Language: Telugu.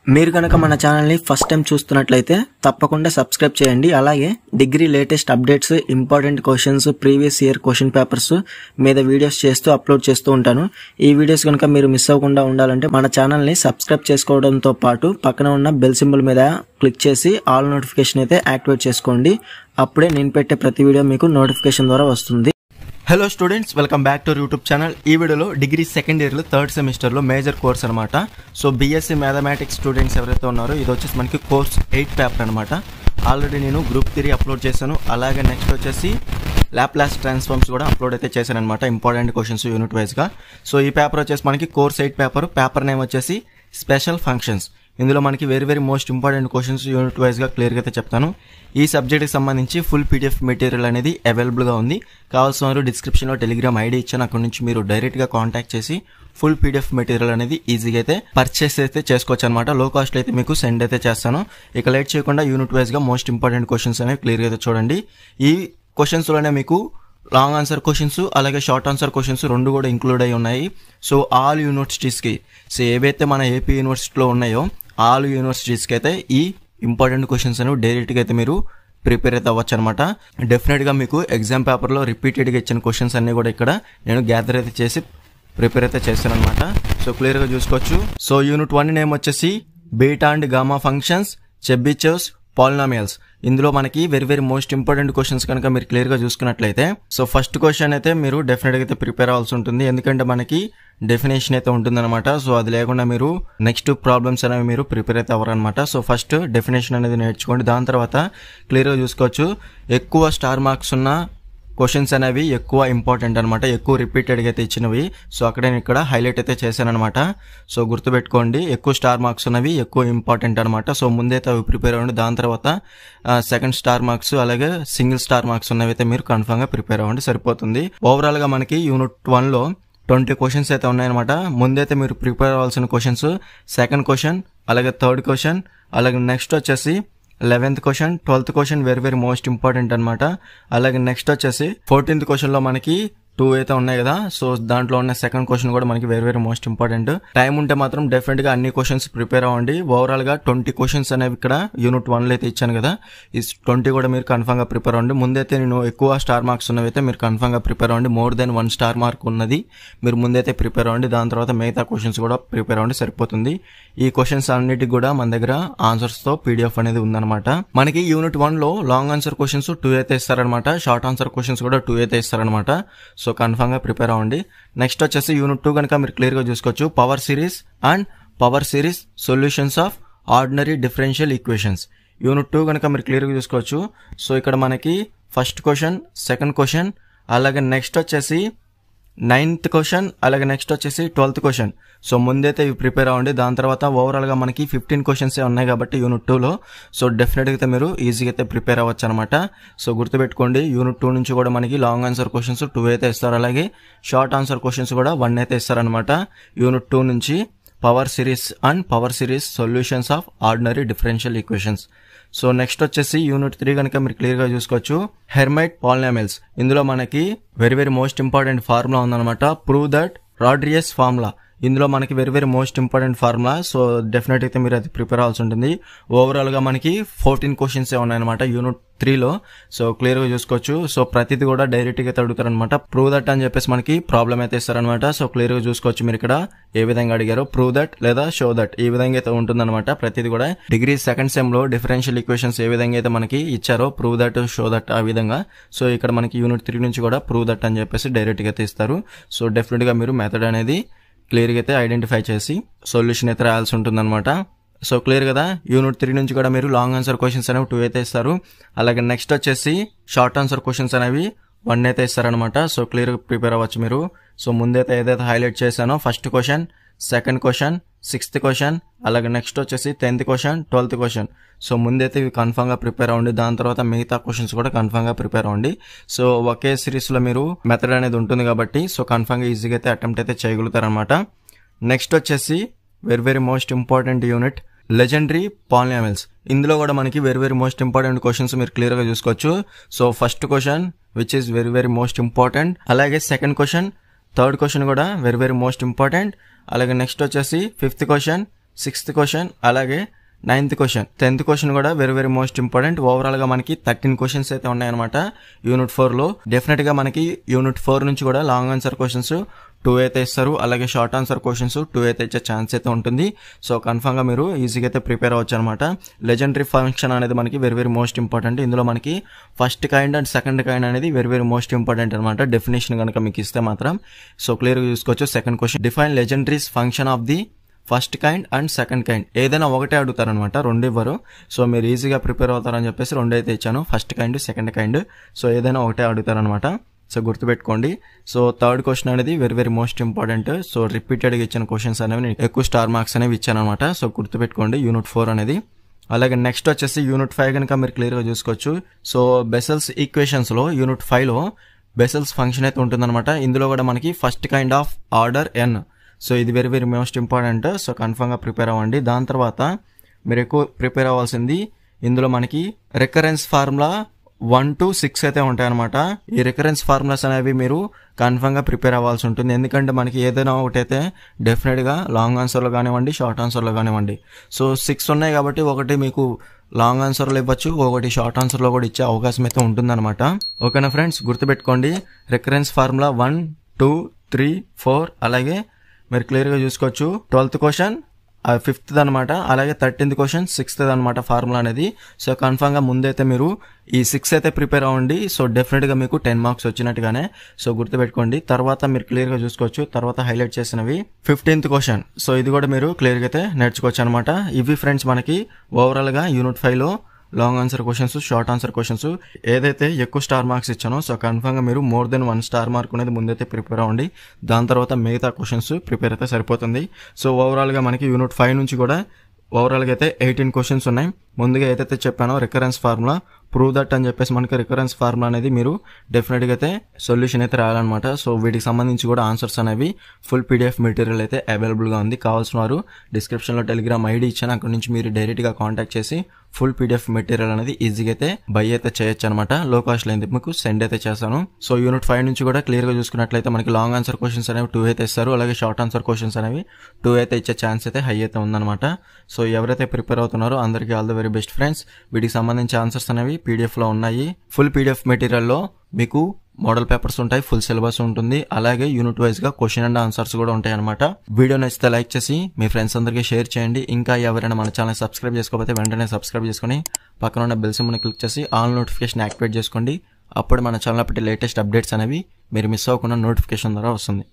మీరు గనక మన ఛానల్ని ఫస్ట్ టైం చూస్తున్నట్లయితే తప్పకుండా సబ్స్క్రైబ్ చేయండి. అలాగే degree latest updates, important questions, previous year question papers మీద వీడియోస్ చేస్తూ అప్లోడ్ చేస్తూ ఉంటాను. ఈ వీడియోస్ కనుక మీరు మిస్ అవ్వకుండా ఉండాలంటే మన ఛానల్ని సబ్స్క్రైబ్ చేసుకోవడంతో పాటు పక్కన ఉన్న బెల్ సింబల్ మీద క్లిక్ చేసి ఆల్ నోటిఫికేషన్ అయితే యాక్టివేట్ చేసుకోండి. అప్పుడే నేను పెట్టే ప్రతి వీడియో మీకు నోటిఫికేషన్ ద్వారా వస్తుంది. Hello students, welcome back to YouTube channel. ఈ వీడియోలో డిగ్రీ సెకండ్ ఇయర్లో థర్డ్ సెమిస్టర్లో మేజర్ కోర్స్ అనమాట. సో బీఎస్సీ మ్యాథమెటిక్స్ స్టూడెంట్స్ ఎవరైతే ఉన్నారో ఇది వచ్చేసి మనకి కోర్స్ 8 పేపర్ అనమాట. ఆల్రెడీ నేను గ్రూప్ 3 అప్లోడ్ చేశాను. అలాగే నెక్స్ట్ వచ్చేసి లాప్లాస్ ట్రాన్స్ఫార్మ్స్ కూడా అప్లోడ్ అయితే చేశాను అనమాట, ఇంపార్టెంట్ క్వశ్చన్స్ యూనిట్ వైజ్గా. సో ఈ పేపర్ వచ్చేసి మనకి కోర్స్ 8 పేపర్ నేమ్ వచ్చేసి స్పెషల్ ఫంక్షన్స్. ఇందులో మనకి very most important questions unit వైజ్గా క్లియర్గా అయితే చెప్తాను. ఈ సబ్జెక్ట్కి సంబంధించి ఫుల్ పీడిఎఫ్ మెటీరియల్ అనేది అవైలబుల్గా ఉంది. కావాల్సిన వారు డిస్క్రిప్షన్లో టెలిగ్రామ్ ఐడి ఇచ్చాను, అక్కడ నుంచి మీరు డైరెక్ట్గా కాంటాక్ట్ చేసి ఫుల్ పీడిఎఫ్ మెటీరియల్ అనేది ఈజీగా అయితే పర్చేస్ అయితే చేసుకోవచ్చు అనమాట. లో కాస్ట్ అయితే మీకు సెండ్ అయితే చేస్తాను. ఇక లేట్ చేయకుండా యూనిట్ వైజ్గా మోస్ట్ ఇంపార్టెంట్ క్వశ్చన్స్ అనేవి క్లియర్గా అయితే చూడండి. ఈ క్వశ్చన్స్లోనే మీకు లాంగ్ ఆన్సర్ క్వశ్చన్స్ అలాగే షార్ట్ ఆన్సర్ క్వశ్చన్స్ రెండు కూడా ఇంక్లూడ్ అయి ఉన్నాయి. సో ఆల్ యూనివర్సిటీస్కి, సో ఏవైతే మన ఏపీ యూనివర్సిటీలో ఉన్నాయో ఆల్ యూనివర్సిటీస్కి అయితే ఈ ఇంపార్టెంట్ క్వశ్చన్స్ అనేవి డైరెక్ట్గా అయితే మీరు ప్రిపేర్ అయితే అవ్వచ్చు అనమాట. డెఫినెట్గా మీకు ఎగ్జామ్ పేపర్లో రిపీటెడ్గా ఇచ్చిన క్వశ్చన్స్ అన్ని కూడా ఇక్కడ నేను గ్యాదర్ అయితే చేసి ప్రిపేర్ అయితే చేస్తాను అనమాట. సో క్లియర్గా చూసుకోవచ్చు. సో యూనిట్ 1 నేమ్ వచ్చేసి beta and gamma functions, Chebyshev's polynomials. ఇందులో మనకి వెరీ మోస్ట్ ఇంపార్టెంట్ క్వశ్చన్స్ కనుక మీరు క్లియర్గా చూసుకున్నట్లయితే, సో ఫస్ట్ క్వశ్చన్ అయితే మీరు డెఫినెట్గా అయితే ప్రిపేర్ అవ్వాల్సి ఉంటుంది. ఎందుకంటే మనకి డెఫినేషన్ అయితే ఉంటుందన్నమాట. సో అది లేకుండా మీరు నెక్స్ట్ ప్రాబ్లమ్స్ అనేవి మీరు ప్రిపేర్ అయితే అవ్వరనమాట. సో ఫస్ట్ డెఫినేషన్ అనేది నేర్చుకోండి. దాని తర్వాత క్లియర్గా చూసుకోవచ్చు. ఎక్కువ స్టార్ మార్క్స్ ఉన్న క్వశ్చన్స్ అనేవి ఎక్కువ ఇంపార్టెంట్ అనమాట, ఎక్కువ రిపీటెడ్గా అయితే ఇచ్చినవి. సో అక్కడ నేను ఇక్కడ హైలైట్ అయితే చేశాను అనమాట. సో గుర్తుపెట్టుకోండి, ఎక్కువ స్టార్ మార్క్స్ ఉన్నవి ఎక్కువ ఇంపార్టెంట్ అనమాట. సో ముందైతే అవి ప్రిపేర్ అవ్వండి. దాని తర్వాత సెకండ్ స్టార్ మార్క్స్ అలాగే సింగిల్ స్టార్ మార్క్స్ ఉన్నవి అయితే మీరు కన్ఫర్మ్గా ప్రిపేర్ అవ్వండి, సరిపోతుంది. ఓవరాల్గా మనకి యూనిట్ 1లో 20 క్వశ్చన్స్ అయితే ఉన్నాయన్నమాట. ముందైతే మీరు ప్రిపేర్ అవ్వాల్సిన క్వశ్చన్స్ సెకండ్ క్వశ్చన్ అలాగే థర్డ్ క్వశ్చన్ అలాగే నెక్స్ట్ వచ్చేసి 11th question, 12th question very most important అనమాట. అలాగే నెక్స్ట్ వచ్చేసి 14th క్వశ్చన్లో మనకి 2 అయితే ఉన్నాయి కదా. సో దాంట్లో ఉన్న సెకండ్ క్వశ్చన్ కూడా మనకి వెరీ మోస్ట్ ఇంపార్టెంట్. టైం ఉంటే మాత్రం డెఫినెట్గా అన్ని క్వశ్చన్స్ ప్రిపేర్ అవ్వండి. ఓవరాల్గా 20 క్వశ్చన్స్ అనేవి ఇక్కడ యూనిట్ 1లో అయితే ఇచ్చాను కదా, ఈ 20 కూడా మీరు కన్ఫర్మ్గా ప్రిపేర్ అవ్వండి. ముందైతే నేను ఎక్కువ స్టార్ మార్క్స్ ఉన్నవి అయితే మీరు కన్ఫర్మ్గా ప్రిపేర్ అవ్వండి. మోర్ దెన్ 1 స్టార్ మార్క్ ఉన్నది మీరు ముందైతే ప్రిపేర్ అవ్వండి. దాని తర్వాత మిగతా క్వశ్చన్స్ కూడా ప్రిపేర్ అవ్వండి, సరిపోతుంది. ఈ క్వశ్చన్స్ అన్నిటికి కూడా మన దగ్గర ఆన్సర్స్తో పీడిఎఫ్ అనేది ఉందన్నమాట. మనకి యూనిట్ 1లో లాంగ్ ఆన్సర్ క్వశ్చన్స్ 2 అయితే ఇస్తారనమాట, షార్ట్ ఆన్సర్ క్వశ్చన్స్ కూడా 2 అయితే ఇస్తారనమాట. సో కన్ఫర్మ్గా ప్రిపేర్ అవ్వండి. నెక్స్ట్ వచ్చేసి యూనిట్ 2 కనుక మీరు క్లియర్గా చూసుకోవచ్చు. Power series and power series solutions of ordinary differential equations. Unit 2 కనుక మీరు క్లియర్గా చూసుకోవచ్చు. సో ఇక్కడ మనకి ఫస్ట్ క్వశ్చన్, సెకండ్ క్వశ్చన్ అలాగే నెక్స్ట్ వచ్చేసి 9th క్వశ్చన్ అలాగే నెక్స్ట్ వచ్చేసి 12th క్వశ్చన్. సో ముందైతే ఇవి ప్రిపేర్ అవ్వండి. దాని తర్వాత ఓవరాల్గా మనకి 15 క్వశ్చన్స్ ఉన్నాయి కాబట్టి యూనిట్ 2లో, సో డెఫినెట్గా అయితే మీరు ఈజీగా అయితే ప్రిపేర్ అవ్వచ్చు అనమాట. సో గుర్తుపెట్టుకోండి, యూనిట్ 2 నుంచి కూడా మనకి లాంగ్ ఆన్సర్ క్వశ్చన్స్ 2 అయితే ఇస్తారు, అలాగే షార్ట్ ఆన్సర్ క్వశ్చన్స్ కూడా 1 అయితే ఇస్తారనమాట. యూనిట్ 2 నుంచి power series and power series solutions of ordinary differential equations. So next వచ్చేసి యూనిట్ 3 కనుక మీరు క్లియర్గా చూసుకోవచ్చు. Hermite polynomials. ఇందులో మనకి వెరీ మోస్ట్ ఇంపార్టెంట్ ఫార్ములా ఉందన్నమాట, ప్రూవ్ దట్ రాడ్రియస్ ఫార్ములా. ఇందులో మనకి very most important formula. So definite అయితే మీరు అది ప్రిపేర్ అవ్వాల్సి ఉంటుంది. ఓవరాల్గా మనకి 14 క్వశ్చన్స్ ఉన్నాయన్నమాట యూనిట్ 3లో. సో క్లియర్గా చూసుకోవచ్చు. సో ప్రతిదీ కూడా డైరెక్ట్గా అయితే అడుగుతారనమాట. ప్రూవ్ దట్ అని చెప్పేసి మనకి ప్రాబ్లం అయితే ఇస్తారనమాట. సో క్లియర్గా చూసుకోవచ్చు మీరు ఇక్కడ ఏ విధంగా అడిగారో, ప్రూవ్ దట్ లేదా షో దట్, ఈ విధంగా అయితే ఉంటుందన్నమాట. ప్రతిదీ కూడా డిగ్రీ సెకండ్ సెమ్లో డిఫరెన్షియల్ ఈక్వేషన్స్ ఏ విధంగా అయితే మనకి ఇచ్చారో, ప్రూవ్ దట్ షో దట్ ఆ విధంగా. సో ఇక్కడ మనకి యూనిట్ 3 నుంచి కూడా ప్రూవ్ దట్ అని చెప్పేసి డైరెక్ట్గా అయితే ఇస్తారు. సో డెఫినెట్గా మీరు మెథడ్ అనేది క్లియర్గా అయితే ఐడెంటిఫై చేసి సొల్యూషన్ అయితే రాయాల్సి ఉంటుందన్నమాట. సో క్లియర్ కదా. యూనిట్ 3 నుంచి కూడా మీరు లాంగ్ ఆన్సర్ క్వశ్చన్స్ అనేవి 2 అయితే ఇస్తారు. అలాగే నెక్స్ట్ వచ్చేసి షార్ట్ ఆన్సర్ క్వశ్చన్స్ అనేవి 1 అయితే ఇస్తారనమాట. సో క్లియర్గా ప్రిపేర్ అవ్వచ్చు మీరు. సో ముందైతే ఏదైతే హైలైట్ చేశానో first question, second question, 6th question అలాగే నెక్స్ట్ వచ్చేసి 10th question, 12th question. So ముందైతే ఇవి కన్ఫర్మ్గా ప్రిపేర్ అవ్వండి. దాని తర్వాత మిగతా క్వశ్చన్స్ కూడా కన్ఫర్మ్గా ప్రిపేర్ అవ్వండి. సో ఒకే సిరీస్లో మీరు మెథడ్ అనేది ఉంటుంది కాబట్టి సో కన్ఫర్మ్గా ఈజీగా అయితే అటెంప్ట్ అయితే చేయగలుగుతారనమాట. నెక్స్ట్ వచ్చేసి very most important unit legendary polynomials. ఇందులో కూడా మనకి వెరీ మోస్ట్ ఇంపార్టెంట్ క్వశ్చన్స్ మీరు క్లియర్గా చూసుకోవచ్చు. So first question which is very most important, అలాగే సెకండ్ క్వశ్చన్, థర్డ్ క్వశ్చన్ కూడా వెరీ మోస్ట్ ఇంపార్టెంట్. అలాగే నెక్స్ట్ వచ్చేసి 5th క్వశ్చన్, 6th క్వశ్చన్, అలాగే 9th క్వశ్చన్, 10th క్వశ్చన్ కూడా very very most important. Overall గా మనకి 13 క్వశ్చన్స్ అయితే ఉన్నాయన్నమాట యూనిట్ 4 లో. డెఫినెట్ గా మనకి యూనిట్ 4 నుంచి కూడా లాంగ్ ఆన్సర్ క్వశ్చన్స్ 2 అయితే ఇస్తారు, అలాగే షార్ట్ ఆన్సర్ క్వశ్చన్స్ 2 అయితే ఇచ్చే ఛాన్స్ అయితే ఉంటుంది. సో కన్ఫర్మ్ గా మీరు ఈజీగా అయితే ప్రిపేర్ అవ్వచ్చు అనమాట. లెజెండరీ ఫంక్షన్ అనేది మనకి వెరీ వెరీ మోస్ట్ ఇంపార్టెంట్. ఇందులో మనకి first kind and second kind అనేది వెరీ వెరీ మోస్ట్ ఇంపార్టెంట్ అనమాట. డెఫినేషన్ కనుక మీకు ఇస్తే మాత్రం సో క్లియర్ గా చూసుకోవచ్చు. Second question, define legendaries function of the first kind and second kind. ఏదైనా ఒకటే అడుగుతారనమాట, 2 ఇవ్వరు. సో మీరు ఈజీగా ప్రిపేర్ అవుతారని చెప్పేసి 2 అయితే ఇచ్చాను, first kind second kind. So ఏదైనా ఒకటే అడుగుతారనమాట. సో గుర్తుపెట్టుకోండి. సో థర్డ్ క్వశ్చన్ అనేది very very most important. So రిపీటెడ్గా ఇచ్చిన క్వశ్చన్స్ అనేవి ఎక్కువ స్టార్ మార్క్స్ అనేవి ఇచ్చాను అనమాట. సో గుర్తుపెట్టుకోండి యూనిట్ 4 అనేది. అలాగే నెక్స్ట్ వచ్చేసి యూనిట్ 5 కనుక మీరు క్లియర్గా చూసుకోవచ్చు. సో బెసెల్స్ ఈక్వేషన్స్లో యూనిట్ 5లో బెసెల్స్ ఫంక్షన్ అయితే ఉంటుందన్నమాట. ఇందులో కూడా మనకి first kind of order n. So ఇది very very most important. So కన్ఫర్మ్గా ప్రిపేర్ అవ్వండి. దాని తర్వాత మీరు ఎక్కువ ప్రిపేర్ అవ్వాల్సింది ఇందులో మనకి రికరెన్స్ ఫార్ములా 1 to 6 అయితే ఉంటాయన్నమాట. ఈ రికరెన్స్ ఫార్ములాస్ అనేవి మీరు కన్ఫర్మ్గా ప్రిపేర్ అవ్వాల్సి ఉంటుంది. ఎందుకంటే మనకి ఏదైనా ఒకటైతే డెఫినెట్గా లాంగ్ ఆన్సర్లో కానివ్వండి, షార్ట్ ఆన్సర్లో కానివ్వండి. సో 6 ఉన్నాయి కాబట్టి ఒకటి మీకు లాంగ్ ఆన్సర్లో ఇవ్వచ్చు, ఒకటి షార్ట్ ఆన్సర్లో కూడా ఇచ్చే అవకాశం అయితే ఉంటుందన్నమాట. ఓకేనా ఫ్రెండ్స్, గుర్తుపెట్టుకోండి. రికరెన్స్ ఫార్ములా 1, 2, 3, 4 అలాగే మీరు క్లియర్గా చూసుకోవచ్చు. 12th క్వశ్చన్ 5th అనమాట, అలాగే 13th క్వశ్చన్ 6th అనమాట ఫార్ములా అనేది. సో కన్ఫర్మ్గా ముందైతే మీరు ఈ 6 అయితే ప్రిపేర్ అవ్వండి. సో డెఫినెట్గా మీకు 10 మార్క్స్ వచ్చినట్టుగానే. సో గుర్తుపెట్టుకోండి. తర్వాత మీరు క్లియర్గా చూసుకోవచ్చు. తర్వాత హైలైట్ చేసినవి 15th క్వశ్చన్. సో ఇది కూడా మీరు క్లియర్గా అయితే నేర్చుకోవచ్చు అనమాట. ఇవి ఫ్రెండ్స్ మనకి ఓవరాల్గా యూనిట్ 5లో long answer questions, short answer questions ఏదైతే ఎక్కువ స్టార్ మార్క్స్ ఇచ్చానో సో కన్ఫర్మ్గా మీరు మోర్ దెన్ 1 స్టార్ మార్క్ అనేది ముందైతే ప్రిపేర్ అవ్వండి. దాని తర్వాత మిగతా క్వశ్చన్స్ ప్రిపేర్ అయితే సరిపోతుంది. సో ఓవరాల్గా మనకి యూనిట్ 5 నుంచి కూడా ఓవరాల్గా అయితే 18 క్వశ్చన్స్ ఉన్నాయి. ముందుగా ఏదైతే చెప్పానో రికరెన్స్ ఫార్ములా ప్రూవ్ దట్ అని చెప్పేసి మనకి రికరెన్స్ ఫార్ములా అనేది మీరు డెఫినెట్గా అయితే సొల్యూషన్ అయితే రాయాలన్నమాట. సో వీటికి సంబంధించి కూడా ఆన్సర్స్ అనేవి ఫుల్ పీడిఎఫ్ మెటీరియల్ అయితే అవైలబుల్గా ఉంది. కావాల్సిన వారు డిస్క్రిప్షన్లో టెలిగ్రామ్ ఐడి ఇచ్చాను, అక్కడ నుంచి మీరు డైరెక్ట్గా కాంటాక్ట్ చేసి ఫుల్ పీడిఎఫ్ మెటీరియల్ అనేది ఈజీగా అయితే బై అయితే చేయొచ్చు అనమాట. లో కాస్ట్ అయితే మీకు సెండ్ అయితే చేస్తాను. సో యూనిట్ 5 నుంచి కూడా క్లియర్గా చూసుకున్నట్లయితే మనకి లాంగ్ ఆన్సర్ క్వశ్చన్స్ అనేవి 2 అయితే ఇస్తారు, అలాగే షార్ట్ ఆన్సర్ క్వశ్చన్స్ అనేవి 2 అయితే ఇచ్చే ఛాన్స్ అయితే హై అయితే ఉందన్నమాట. సో ఎవరైతే ప్రిపేర్ అవుతున్నారో అందరికీ all the very best friends. వీటికి సంబంధించి ఆన్సర్స్ అనేవి పీడిఎఫ్లో ఉన్నాయి. ఫుల్ పీడిఎఫ్ మెటీరియల్లో మీకు మోడల్ పేపర్స్ ఉంటాయి, ఫుల్ సిలబస్ ఉంటుంది, అలాగే యూనిట్ వైజ్ గా క్వశ్చన్ అండ్ ఆన్సర్స్ కూడా ఉంటాయి అనమాట. వీడియో నచ్చితే లైక్ చేసి మీ ఫ్రెండ్స్ అందరికీ షేర్ చేయండి. ఇంకా ఎవరైనా మన ఛానల్ సబ్స్క్రైబ్ చేసుకోకపోతే వెంటనే సబ్స్క్రైబ్ చేసుకుని పక్కన ఉన్న బెల్ సింబల్ని క్లిక్ చేసి ఆల్ నోటిఫికేషన్ యాక్టివేట్ చేసుకోండి. అప్పుడు మన ఛానల్ పెట్టి లేటెస్ట్ అప్డేట్స్ అనేవి మీరు మిస్ అవ్వకుండా నోటిఫికేషన్ ద్వారా వస్తుంది.